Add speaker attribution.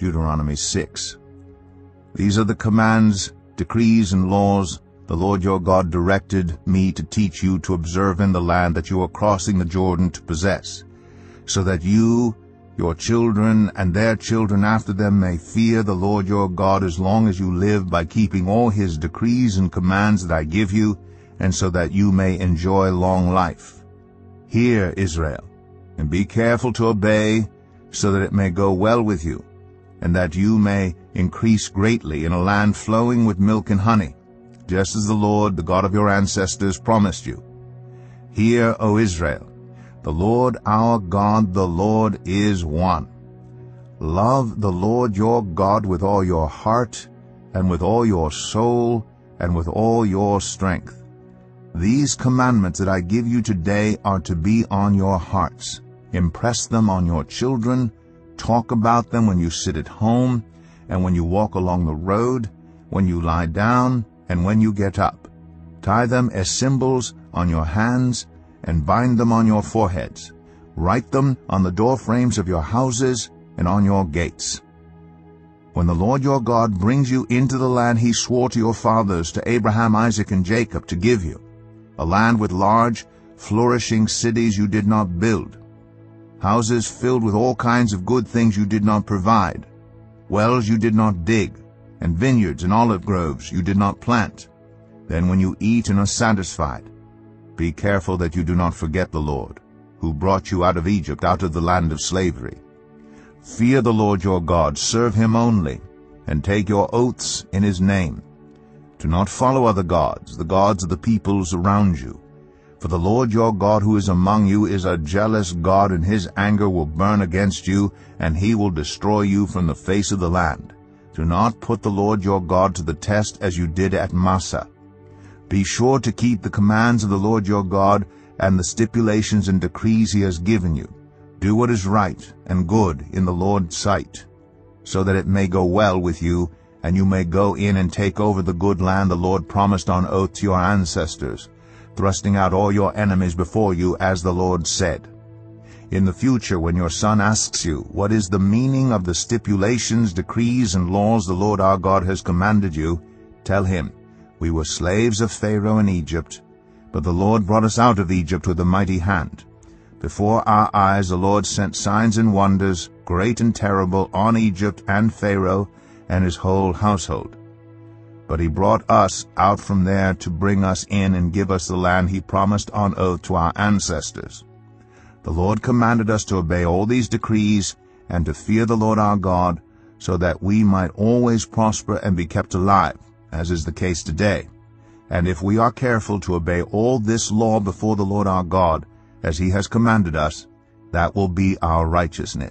Speaker 1: Deuteronomy 6. These are the commands, decrees, and laws the Lord your God directed me to teach you to observe in the land that you are crossing the Jordan to possess, so that you, your children, and their children after them may fear the Lord your God as long as you live, by keeping all his decrees and commands that I give you, and so that you may enjoy long life. Hear, Israel, and be careful to obey, so that it may go well with you, and that you may increase greatly in a land flowing with milk and honey, just as the Lord, the God of your ancestors, promised you. Hear, O Israel, the Lord our God, the Lord is one. Love the Lord your God with all your heart, and with all your soul, and with all your strength. These commandments that I give you today are to be on your hearts. Impress them on your children. Talk about them when you sit at home, and when you walk along the road, when you lie down, and when you get up. Tie them as symbols on your hands, and bind them on your foreheads. Write them on the doorframes of your houses and on your gates. When the Lord your God brings you into the land he swore to your fathers, to Abraham, Isaac, and Jacob, to give you, a land with large, flourishing cities you did not build, houses filled with all kinds of good things you did not provide, wells you did not dig, and vineyards and olive groves you did not plant, then when you eat and are satisfied, be careful that you do not forget the Lord, who brought you out of Egypt, out of the land of slavery. Fear the Lord your God, serve him only, and take your oaths in his name. Do not follow other gods, the gods of the peoples around you. For the Lord your God who is among you is a jealous God, and his anger will burn against you, and he will destroy you from the face of the land. Do not put the Lord your God to the test as you did at Massah. Be sure to keep the commands of the Lord your God and the stipulations and decrees he has given you. Do what is right and good in the Lord's sight, so that it may go well with you, and you may go in and take over the good land the Lord promised on oath to your ancestors, thrusting out all your enemies before you, as the Lord said. In the future, when your son asks you, what is the meaning of the stipulations, decrees, and laws the Lord our God has commanded you, tell him, we were slaves of Pharaoh in Egypt, but the Lord brought us out of Egypt with a mighty hand. Before our eyes the Lord sent signs and wonders, great and terrible, on Egypt and Pharaoh and his whole household. But he brought us out from there to bring us in and give us the land he promised on oath to our ancestors. The Lord commanded us to obey all these decrees and to fear the Lord our God, so that we might always prosper and be kept alive, as is the case today. And if we are careful to obey all this law before the Lord our God, as he has commanded us, that will be our righteousness.